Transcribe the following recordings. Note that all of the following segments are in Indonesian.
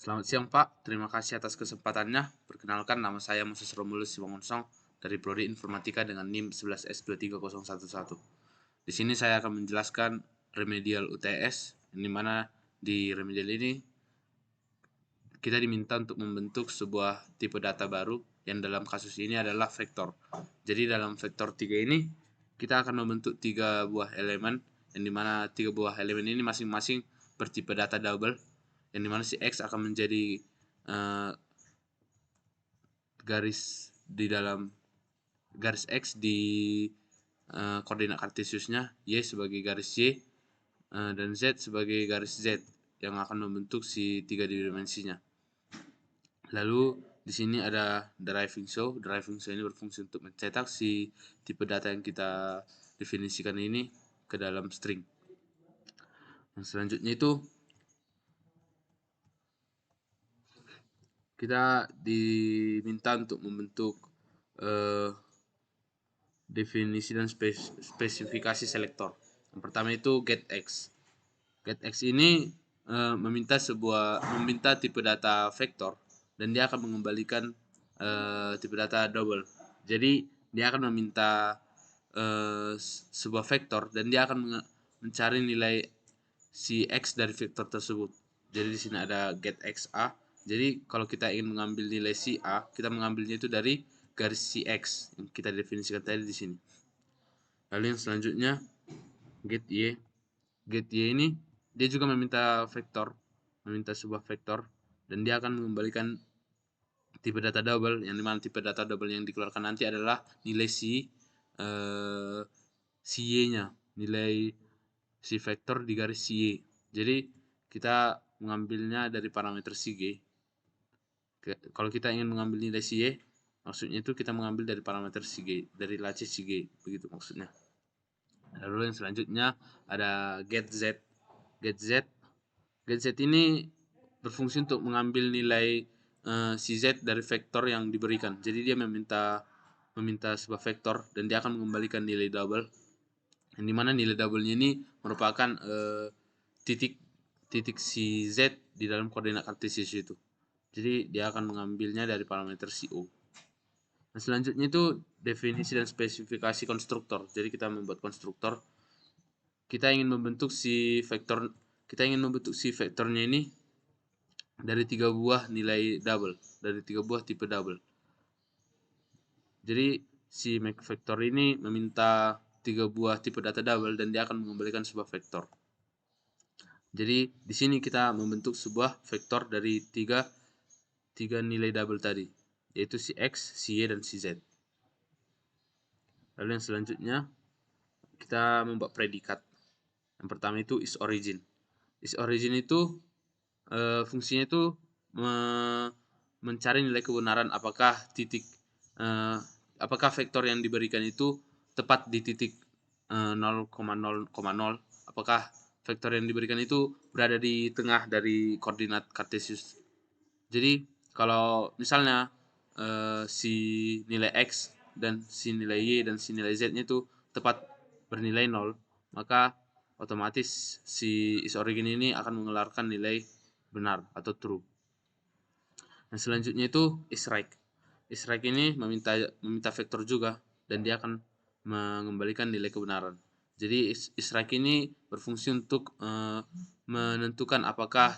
Selamat siang Pak, terima kasih atas kesempatannya. Perkenalkan, nama saya Moses Romulus Simangunsong dari Prodi Informatika dengan NIM 11S23011. Di sini saya akan menjelaskan remedial UTS, yang dimana di remedial ini kita diminta untuk membentuk sebuah tipe data baru yang dalam kasus ini adalah vektor. Jadi dalam vektor 3 ini kita akan membentuk 3 buah elemen, yang dimana 3 buah elemen ini masing-masing bertipe data double, yang dimana si X akan menjadi garis di dalam garis X di koordinat kartesiusnya, Y sebagai garis Y, dan Z sebagai garis Z yang akan membentuk si 3 dimensinya. Lalu di sini ada deriving show. Deriving show ini berfungsi untuk mencetak si tipe data yang kita definisikan ini ke dalam string. Yang selanjutnya itu kita diminta untuk membentuk definisi dan spesifikasi selektor. Yang pertama itu getX. GetX ini meminta tipe data vektor dan dia akan mengembalikan tipe data double. Jadi dia akan meminta sebuah vektor dan dia akan mencari nilai si x dari vektor tersebut. Jadi di sini ada getX_a. Jadi kalau kita ingin mengambil nilai si a, kita mengambilnya itu dari garis si x yang kita definisikan tadi di sini. Lalu yang selanjutnya getY. GetY ini dia juga meminta vektor, meminta sebuah vektor, dan dia akan mengembalikan tipe data double, yang dimana tipe data double yang dikeluarkan nanti adalah nilai si y-nya, nilai si vektor di garis si y. Jadi kita mengambilnya dari parameter si g. Kalau kita ingin mengambil nilai si y, maksudnya itu kita mengambil dari parameter si g, dari laci si g, begitu maksudnya. Lalu yang selanjutnya ada getZ. GetZ ini berfungsi untuk mengambil nilai si Z dari vektor yang diberikan. Jadi dia meminta sebuah vektor dan dia akan mengembalikan nilai double. Yang dimana nilai double-nya ini merupakan titik si Z di dalam koordinat kartesius itu. Jadi dia akan mengambilnya dari parameter si O. Nah, selanjutnya itu definisi dan spesifikasi konstruktor. Jadi kita membuat konstruktor. Kita ingin membentuk si vektornya ini dari 3 buah nilai double, dari 3 buah tipe double. Jadi si make vektor ini meminta 3 buah tipe data double dan dia akan mengembalikan sebuah vektor. Jadi di sini kita membentuk sebuah vektor dari tiga nilai double tadi, yaitu si X, si Y, dan si Z. Lalu yang selanjutnya kita membuat predikat. Yang pertama itu isOrigin. IsOrigin itu fungsinya itu mencari nilai kebenaran apakah vektor yang diberikan itu tepat di titik 0,0,0, apakah vektor yang diberikan itu berada di tengah dari koordinat kartesius. Jadi kalau misalnya si nilai x dan si nilai y dan si nilai z-nya itu tepat bernilai 0, maka otomatis si isorigin ini akan mengeluarkan nilai benar atau true. Nah, selanjutnya itu isRight. IsRight ini meminta vektor juga dan dia akan mengembalikan nilai kebenaran. Jadi isRight ini berfungsi untuk menentukan apakah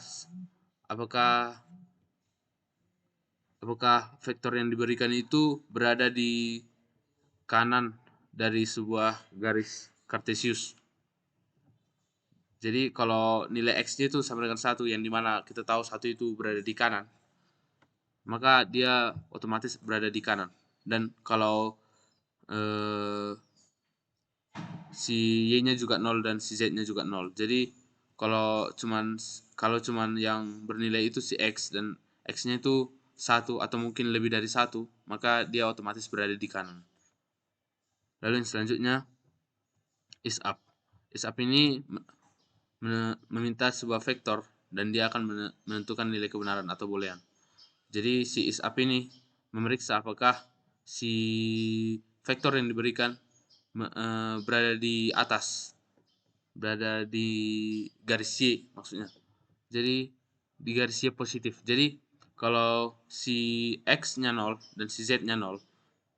vektor yang diberikan itu berada di kanan dari sebuah garis kartesius. Jadi kalau nilai x-nya itu sama dengan 1, yang dimana kita tahu 1 itu berada di kanan, maka dia otomatis berada di kanan. Dan kalau si y-nya juga 0 dan si z-nya juga 0. Jadi kalau cuman yang bernilai itu si x dan x-nya itu 1 atau mungkin lebih dari 1, maka dia otomatis berada di kanan. Lalu yang selanjutnya isUp. isUp ini meminta sebuah vektor dan dia akan menentukan nilai kebenaran atau boolean. Jadi si isUp ini memeriksa apakah si vektor yang diberikan berada di atas, berada di garis Y maksudnya. Jadi di garis Y positif. Jadi kalau si X-nya 0 dan si Z-nya 0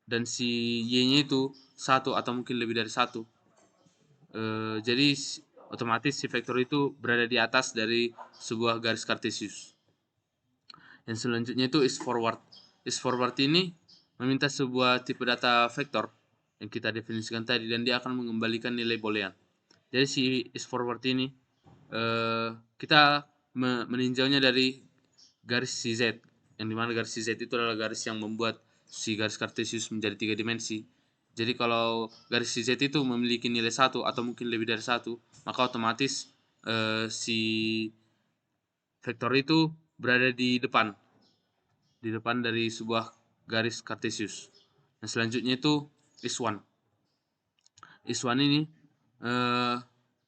dan si Y-nya itu 1 atau mungkin lebih dari 1, jadi otomatis si vektor itu berada di atas dari sebuah garis kartesius. Yang selanjutnya itu is forward. Is forward ini meminta sebuah tipe data vektor yang kita definisikan tadi, dan dia akan mengembalikan nilai boolean. Jadi si is forward ini kita meninjaunya dari garis CZ, yang dimana garis CZ itu adalah garis yang membuat si garis kartesius menjadi 3 dimensi. Jadi kalau garis CZ itu memiliki nilai 1 atau mungkin lebih dari 1, maka otomatis si vektor itu berada di depan dari sebuah garis kartesius. Nah, selanjutnya itu is one. Is one ini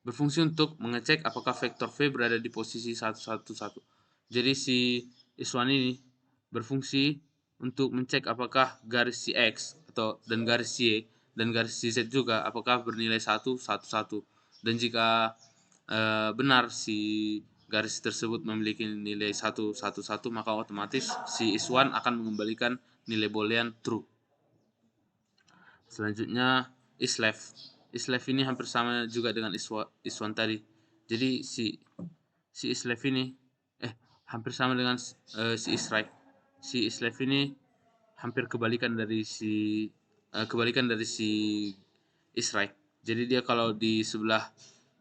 berfungsi untuk mengecek apakah vektor V berada di posisi 111. Jadi si is one ini berfungsi untuk mencek apakah garis si X dan garis Y dan garis si Z juga apakah bernilai 111. Dan jika benar si garis tersebut memiliki nilai 111, maka otomatis si is one akan mengembalikan nilai boolean true. Selanjutnya is left. Is left ini hampir sama juga dengan is one tadi. Jadi si is left ini hampir sama dengan si is right. Si is left ini hampir kebalikan dari si is right. Jadi dia kalau di sebelah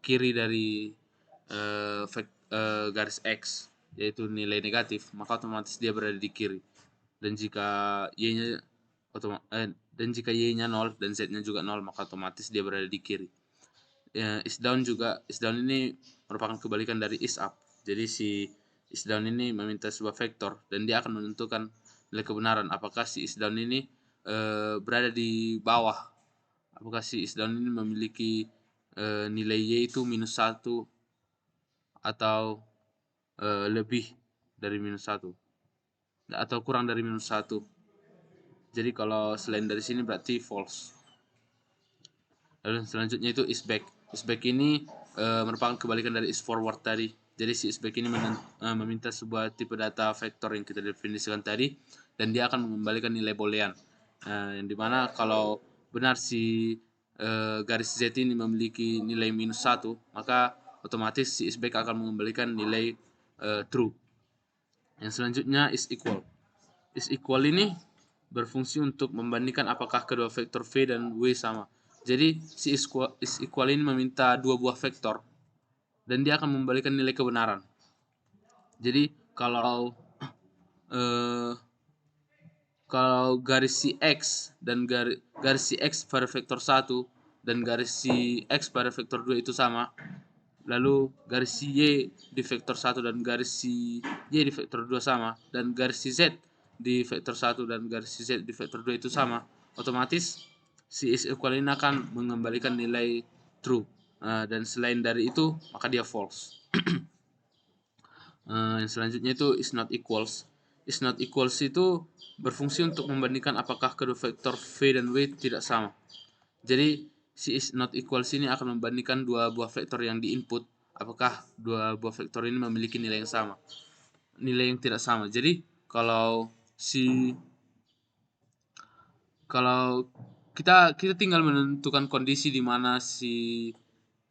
kiri dari garis X, yaitu nilai negatif, maka otomatis dia berada di kiri. Dan jika Y-nya dan jika Y-nya 0 dan Z-nya juga 0, maka otomatis dia berada di kiri. Is down ini merupakan kebalikan dari is up. Jadi si is down ini meminta sebuah vektor dan dia akan menentukan nilai kebenaran apakah si is down ini berada di bawah. Apakah si is down ini memiliki nilai Y itu -1 atau lebih dari -1 atau kurang dari -1. Jadi kalau selain dari sini berarti false. Lalu selanjutnya itu is back. Is back ini merupakan kebalikan dari is forward tadi. Jadi si is back ini meminta sebuah tipe data vektor yang kita definisikan tadi, dan dia akan mengembalikan nilai boolean. Yang dimana kalau benar si garis Z ini memiliki nilai -1, maka otomatis si is back akan mengembalikan nilai true. Yang selanjutnya is equal. Is equal ini berfungsi untuk membandingkan apakah kedua vektor V dan W sama. Jadi si is equal ini meminta dua buah vektor dan dia akan membalikan nilai kebenaran. Jadi kalau garis si X dan garis si X pada vektor 1 dan garis si X pada vektor 2 itu sama, lalu garis si Y di vektor 1 dan garis si Y di vektor 2 sama, dan garis si Z di vektor 1 dan garis si Z di vektor 2 itu sama, otomatis si is equal ini akan mengembalikan nilai true. Dan selain dari itu, maka dia false. Yang selanjutnya itu is not equals. Is not equals itu berfungsi untuk membandingkan apakah kedua vektor V dan W tidak sama. Jadi si is not equals ini akan membandingkan dua buah vektor yang di input, apakah dua buah vektor ini memiliki nilai yang sama, nilai yang tidak sama. Jadi kalau kita tinggal menentukan kondisi di mana si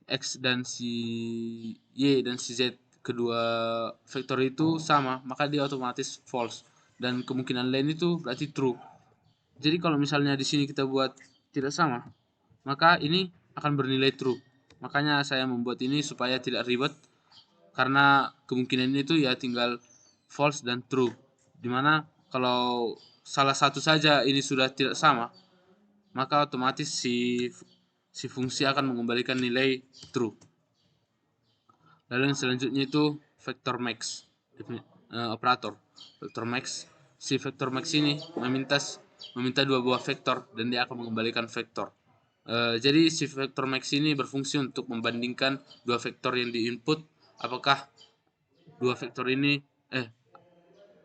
X dan si Y dan si Z kedua vektor itu sama, maka dia otomatis false, dan kemungkinan lain itu berarti true. Jadi kalau misalnya di sini kita buat tidak sama, maka ini akan bernilai true. Makanya saya membuat ini supaya tidak ribet, karena kemungkinan itu ya tinggal false dan true. Dimana kalau salah satu saja ini sudah tidak sama, maka otomatis si fungsi akan mengembalikan nilai true. Lalu yang selanjutnya itu vector max, operator vector max. Si vector max ini meminta dua buah vektor dan dia akan mengembalikan vektor. Jadi si vector max ini berfungsi untuk membandingkan dua vektor yang di input, apakah dua vektor ini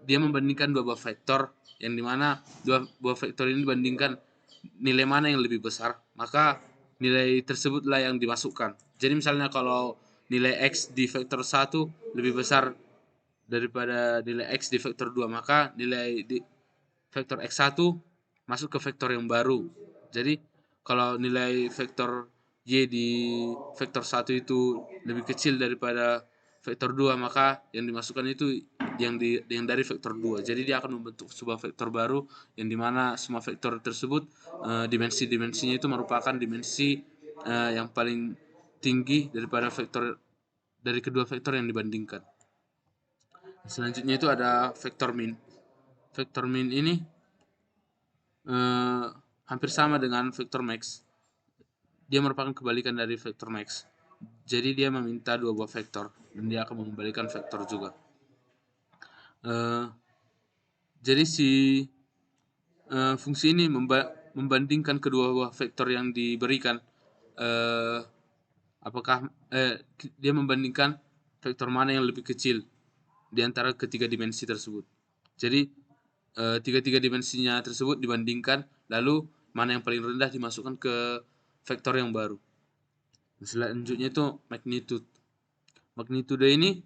dia membandingkan dua buah vektor yang dimana dua buah vektor ini dibandingkan nilai mana yang lebih besar, maka nilai tersebutlah yang dimasukkan. Jadi misalnya kalau nilai X di vektor 1 lebih besar daripada nilai X di vektor 2, maka nilai di vektor X1 masuk ke vektor yang baru. Jadi kalau nilai vektor Y di vektor 1 itu lebih kecil daripada vektor 2, maka yang dimasukkan itu yang dari vektor 2. Jadi dia akan membentuk sebuah vektor baru yang dimana semua vektor tersebut dimensi-dimensinya itu merupakan dimensi yang paling tinggi daripada vektor dari kedua vektor yang dibandingkan. Selanjutnya itu ada vektor min. Vektor min ini hampir sama dengan vektor max. Dia merupakan kebalikan dari vektor max. Jadi dia meminta dua buah vektor dan dia akan mengembalikan vektor juga. Jadi si fungsi ini membandingkan kedua buah vektor yang diberikan. Apakah dia membandingkan vektor mana yang lebih kecil di antara ketiga dimensi tersebut. Jadi tiga-tiga dimensinya tersebut dibandingkan, lalu mana yang paling rendah dimasukkan ke vektor yang baru. Selanjutnya itu magnitude. Magnitude ini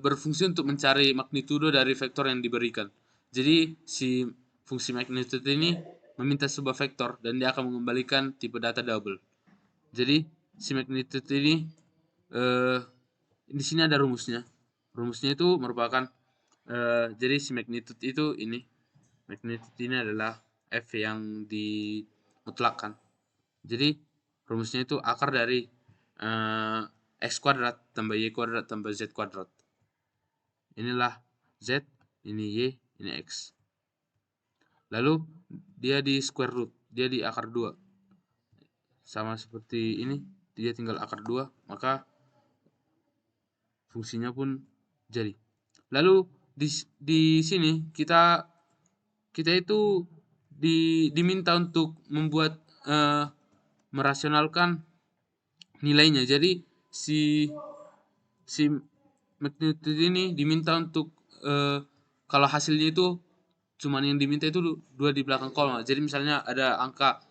berfungsi untuk mencari magnitudo dari vektor yang diberikan. Jadi si fungsi magnitude ini meminta sebuah vektor dan dia akan mengembalikan tipe data double. Jadi si magnitude ini di sini ada rumusnya. Rumusnya itu merupakan jadi si magnitude itu ini. Magnitude ini adalah F yang dimutlakkan. Jadi rumusnya itu akar dari X kuadrat tambah Y kuadrat tambah Z kuadrat. Inilah Z, ini Y, ini X. Lalu dia di square root, dia di akar 2. Sama seperti ini, dia tinggal akar 2, maka fungsinya pun jadi. Lalu di sini kita itu diminta untuk membuat merasionalkan nilainya. Jadi si magnitude ini diminta untuk kalau hasilnya itu cuman yang diminta itu 2 di belakang kolom. Jadi misalnya ada angka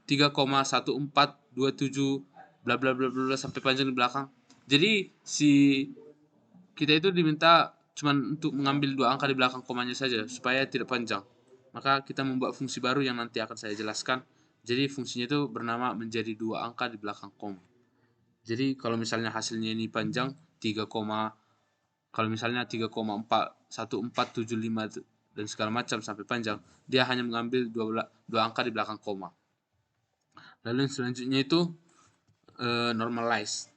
3,1427 bla bla bla bla sampai panjang di belakang. Jadi kita itu diminta cuman untuk mengambil 2 angka di belakang komanya saja supaya tidak panjang. Maka kita membuat fungsi baru yang nanti akan saya jelaskan. Jadi fungsinya itu bernama menjadi 2 angka di belakang koma. Jadi kalau misalnya hasilnya ini panjang 3, kalau misalnya 3,1475 dan segala macam sampai panjang, dia hanya mengambil 2 angka di belakang koma. Lalu yang selanjutnya itu normalize.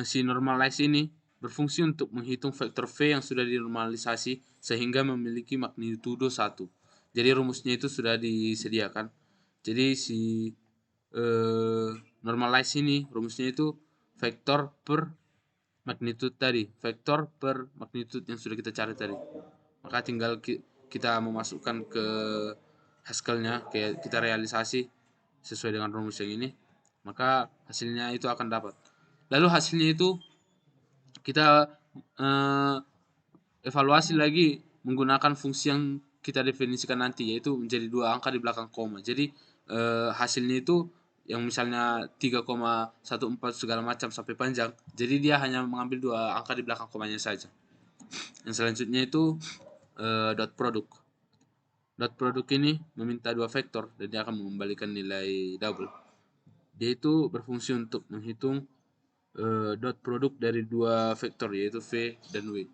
Si normalize ini berfungsi untuk menghitung vektor V yang sudah dinormalisasi sehingga memiliki magnitudo 1. Jadi rumusnya itu sudah disediakan. Jadi si normalize ini rumusnya itu vektor per magnitude tadi, vektor per magnitude yang sudah kita cari tadi. Maka tinggal kita memasukkan ke Haskell-nya, kayak kita realisasi sesuai dengan rumus yang ini, maka hasilnya itu akan dapat. Lalu hasilnya itu kita evaluasi lagi menggunakan fungsi yang kita definisikan nanti, yaitu menjadi 2 angka di belakang koma. Jadi hasilnya itu yang misalnya 3,14 segala macam sampai panjang, jadi dia hanya mengambil 2 angka di belakang komanya saja. Yang selanjutnya itu dot product. Dot product ini meminta 2 vektor dan dia akan mengembalikan nilai double. Dia itu berfungsi untuk menghitung dot product dari 2 vektor, yaitu V dan W.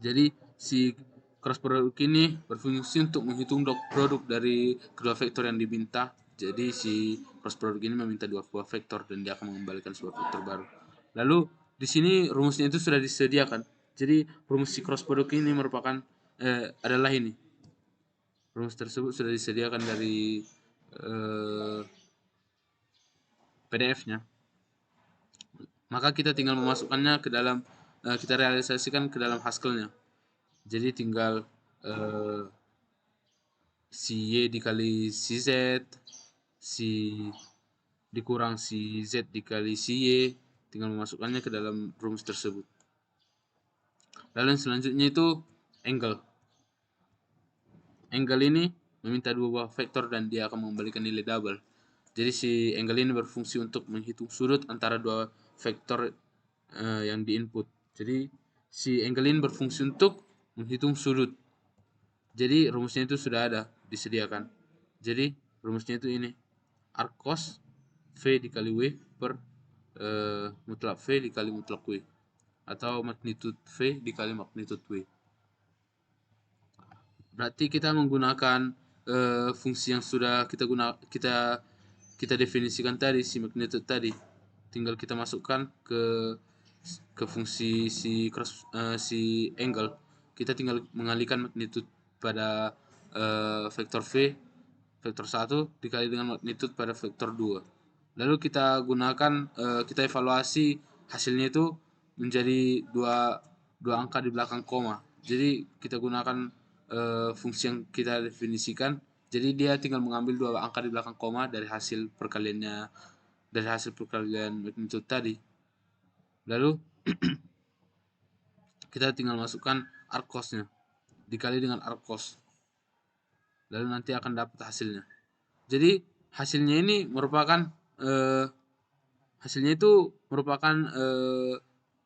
Jadi si cross product ini berfungsi untuk menghitung dot product dari kedua vektor yang diminta. Jadi si cross product ini meminta 2 buah vektor dan dia akan mengembalikan sebuah vektor baru. Lalu di sini rumusnya itu sudah disediakan. Jadi rumus si cross product ini merupakan adalah ini. Rumus tersebut sudah disediakan dari PDF-nya. Maka kita tinggal memasukkannya ke dalam kita realisasikan ke dalam Haskell-nya. Jadi tinggal si Y dikali si Z, si dikurang si Z dikali si Y, tinggal memasukkannya ke dalam rumus tersebut. Lalu yang selanjutnya itu angle. Angle ini meminta 2 buah vektor dan dia akan mengembalikan nilai double. Jadi si angle ini berfungsi untuk menghitung sudut antara dua vektor yang diinput. Jadi si angle ini berfungsi untuk menghitung sudut. Jadi rumusnya itu sudah ada disediakan. Jadi rumusnya itu ini, arc cos V dikali W per mutlak V dikali mutlak W, atau magnitude V dikali magnitude W. Berarti kita menggunakan fungsi yang sudah kita definisikan tadi, si magnitude tadi. Tinggal kita masukkan ke fungsi si angle. Kita tinggal mengalihkan magnitude pada vektor V, vektor 1 dikali dengan magnitude pada vektor 2. Lalu kita gunakan, kita evaluasi hasilnya itu menjadi dua angka di belakang koma. Jadi kita gunakan fungsi yang kita definisikan. Jadi dia tinggal mengambil dua angka di belakang koma dari hasil perkalian magnitude tadi. Lalu kita tinggal masukkan arc cos-nya dikali dengan arc cos. Lalu nanti akan dapat hasilnya. Jadi hasilnya ini merupakan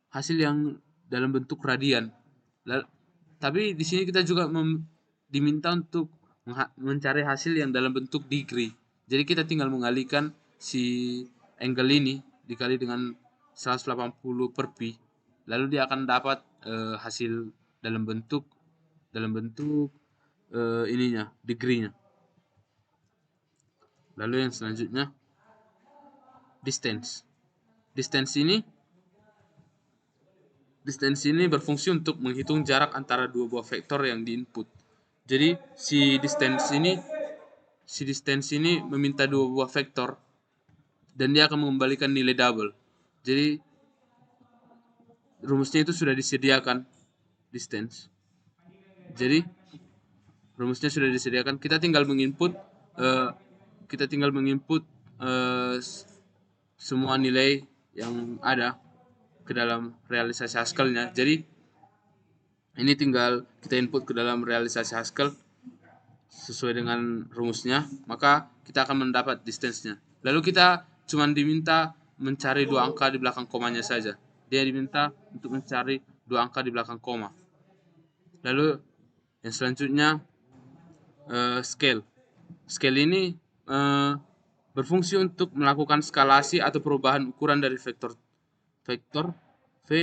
hasil yang dalam bentuk radian. Tapi di sini kita juga diminta untuk mencari hasil yang dalam bentuk degree. Jadi kita tinggal mengalihkan si angle ini dikali dengan 180 per pi. Lalu dia akan dapat hasil dalam bentuk ininya, degree-nya. Lalu yang selanjutnya distance. Distance ini berfungsi untuk menghitung jarak antara dua buah vektor yang diinput. Jadi si distance ini meminta dua buah vektor dan dia akan mengembalikan nilai double. Jadi rumusnya itu sudah disediakan, distance. Jadi rumusnya sudah disediakan, kita tinggal menginput semua nilai yang ada ke dalam realisasi Haskell-nya. Jadi ini tinggal kita input ke dalam realisasi Haskell sesuai dengan rumusnya, maka kita akan mendapat distance-nya. Lalu kita cuma diminta mencari dua angka di belakang komanya saja. Dia diminta untuk mencari dua angka di belakang koma. Lalu yang selanjutnya scale. Scale ini berfungsi untuk melakukan skalasi atau perubahan ukuran dari vektor V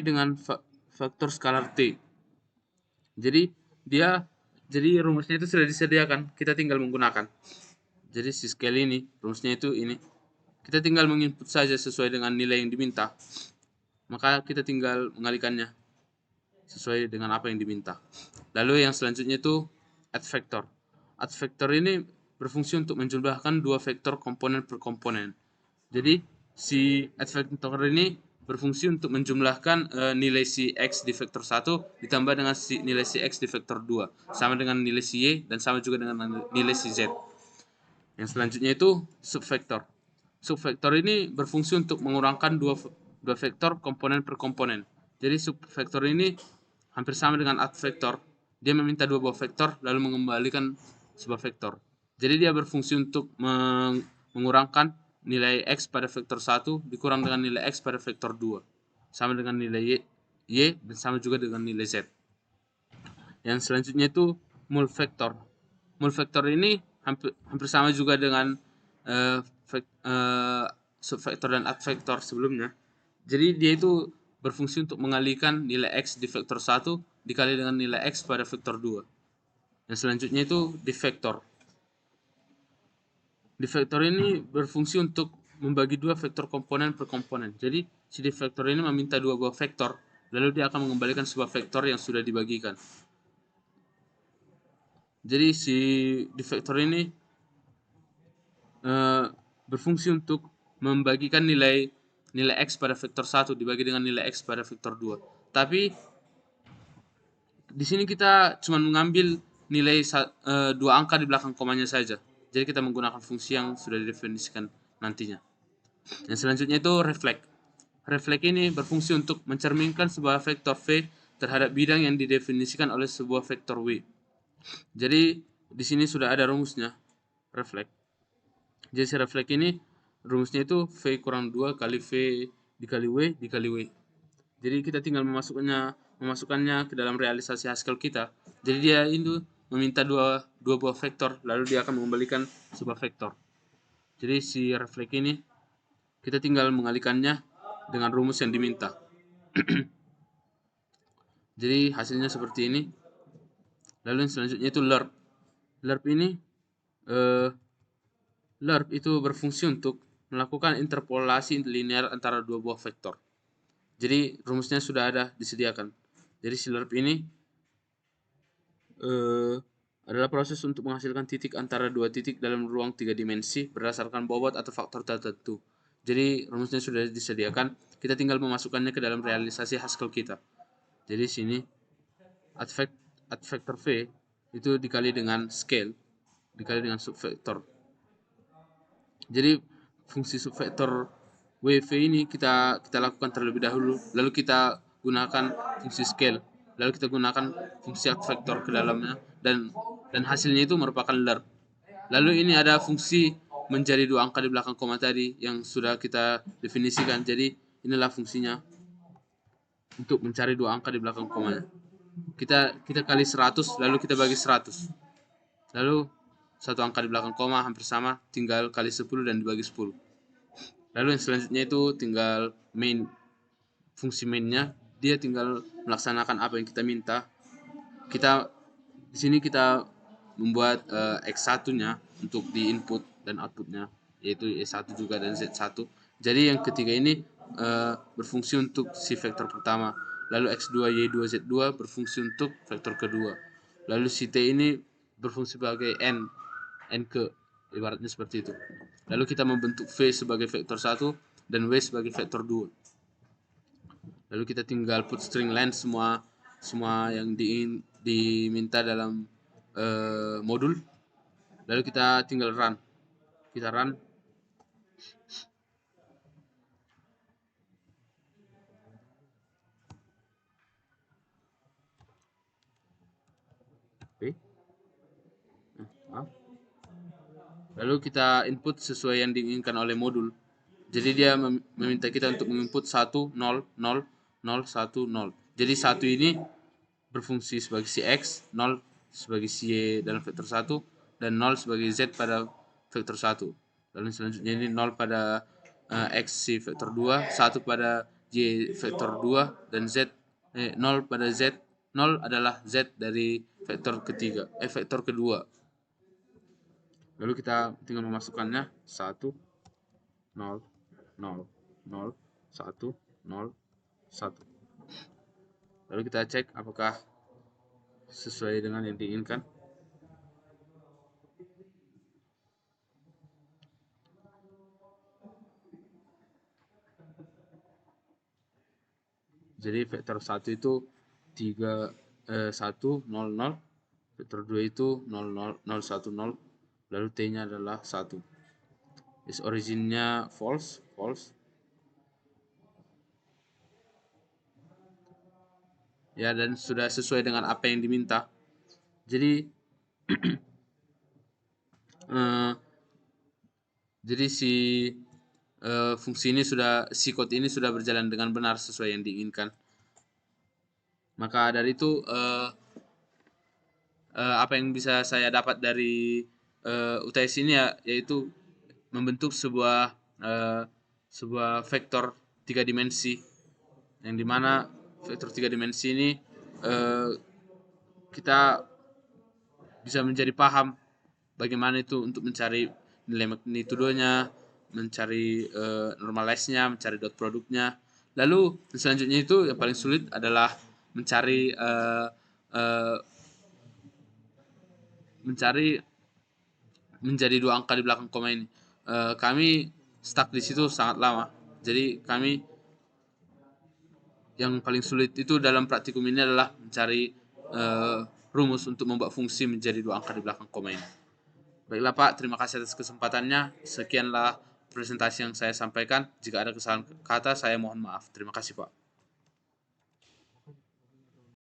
dengan vektor skalar T. Jadi rumusnya itu sudah disediakan, kita tinggal menggunakan. Jadi si scale ini, rumusnya itu ini. Kita tinggal menginput saja sesuai dengan nilai yang diminta. Maka kita tinggal mengalihkannya sesuai dengan apa yang diminta. Lalu yang selanjutnya itu add vector. Add vector ini berfungsi untuk menjumlahkan dua vektor komponen per komponen. Jadi si add vector ini berfungsi untuk menjumlahkan nilai si X di vektor 1 ditambah dengan nilai si X di vektor 2. Sama dengan nilai si Y dan sama juga dengan nilai si Z. Yang selanjutnya itu subvektor. Subvektor ini berfungsi untuk mengurangkan dua vektor komponen per komponen. Jadi subvektor ini hampir sama dengan add vektor. Dia meminta dua buah vektor lalu mengembalikan sebuah vektor. Jadi dia berfungsi untuk mengurangkan nilai X pada vektor 1 dikurang dengan nilai X pada vektor 2. Sama dengan nilai Y dan sama juga dengan nilai Z. Yang selanjutnya itu mul vektor. Mul vektor ini hampir sama juga dengan subvektor dan add vektor sebelumnya. Jadi dia itu berfungsi untuk mengalihkan nilai X di vektor 1 dikali dengan nilai X pada vektor 2. Yang selanjutnya itu divektor. Divektor ini berfungsi untuk membagi dua vektor komponen per komponen. Jadi si divektor ini meminta dua buah vektor, lalu dia akan mengembalikan sebuah vektor yang sudah dibagikan. Jadi si divektor ini berfungsi untuk membagikan nilai X pada vektor 1 dibagi dengan nilai X pada vektor 2. Tapi di sini kita cuma mengambil nilai dua angka di belakang komanya saja. Jadi kita menggunakan fungsi yang sudah didefinisikan nantinya. Yang selanjutnya itu reflect. Reflect ini berfungsi untuk mencerminkan sebuah vektor V terhadap bidang yang didefinisikan oleh sebuah vektor W. Jadi di sini sudah ada rumusnya reflect. Jadi reflect ini rumusnya itu V kurang 2 kali V dikali W dikali W. Jadi kita tinggal memasukkannya ke dalam realisasi Haskell kita. Jadi dia itu meminta dua buah vektor, lalu dia akan mengembalikan sebuah vektor. Jadi si refleks ini kita tinggal mengalihkannya dengan rumus yang diminta. Jadi hasilnya seperti ini. Lalu yang selanjutnya itu LERP. LERP ini LERP itu berfungsi untuk melakukan interpolasi linear antara dua buah vektor. Jadi rumusnya sudah ada disediakan. Jadi si LERP ini adalah proses untuk menghasilkan titik antara dua titik dalam ruang 3 dimensi berdasarkan bobot atau faktor tertentu. Jadi rumusnya sudah disediakan, kita tinggal memasukkannya ke dalam realisasi Haskell kita. Jadi sini add vector V itu dikali dengan scale dikali dengan subvektor. Jadi fungsi subvektor WV ini kita lakukan terlebih dahulu, lalu kita gunakan fungsi scale, lalu kita gunakan fungsi add vector ke dalamnya, dan hasilnya itu merupakan LERP. Lalu ini ada fungsi menjadi dua angka di belakang koma tadi yang sudah kita definisikan. Jadi inilah fungsinya untuk mencari dua angka di belakang komanya. Kita kali 100, lalu kita bagi 100. Lalu satu angka di belakang koma hampir sama, tinggal kali 10 dan dibagi 10. Lalu yang selanjutnya itu tinggal fungsi mainnya, dia tinggal melaksanakan apa yang kita minta. Di sini kita membuat X1-nya untuk di input dan outputnya, yaitu Y1 juga dan Z1. Jadi yang ketiga ini berfungsi untuk si vektor pertama. Lalu X2, Y2, Z2 berfungsi untuk vektor kedua. Lalu si T ini berfungsi sebagai N ke, ibaratnya seperti itu. Lalu kita membentuk V sebagai vektor 1 dan W sebagai vektor 2. Lalu kita tinggal put string length semua yang diminta dalam modul. Lalu kita tinggal run. Kita run. Lalu kita input sesuai yang diinginkan oleh modul. Jadi dia meminta kita untuk menginput 1, 0, 0, 0, 1, 0. Jadi 1 ini berfungsi sebagai si X, 0 sebagai si Y dalam vektor 1, dan 0 sebagai Z pada vektor 1. Lalu selanjutnya ini 0 pada X si vektor 2, 1 pada Y vektor 2, dan 0 pada Z. 0 adalah Z dari vektor vektor kedua. Lalu kita tinggal memasukkannya 1, 0, 0, 0, 1, 0, 1. Lalu kita cek apakah sesuai dengan yang diinginkan. Jadi vektor 1 itu 1, 0, 0. Vektor 2 itu 0, 0, 0, 1, 0. Lalu T-nya adalah 1. Is originnya false. Ya, dan sudah sesuai dengan apa yang diminta. Jadi fungsi ini si code ini sudah berjalan dengan benar sesuai yang diinginkan. Maka dari itu apa yang bisa saya dapat dari UTS ini yaitu membentuk sebuah vektor 3 dimensi, yang dimana vektor 3 dimensi ini kita bisa menjadi paham bagaimana itu untuk mencari nilai magnitudonya, mencari normalize-nya, mencari dot produknya. Lalu selanjutnya itu yang paling sulit adalah mencari menjadi dua angka di belakang koma ini. Kami stuck di situ sangat lama. Jadi kami yang paling sulit itu dalam praktikum ini adalah mencari rumus untuk membuat fungsi menjadi dua angka di belakang koma ini. Baiklah Pak, terima kasih atas kesempatannya. Sekianlah presentasi yang saya sampaikan. Jika ada kesalahan kata, saya mohon maaf. Terima kasih Pak.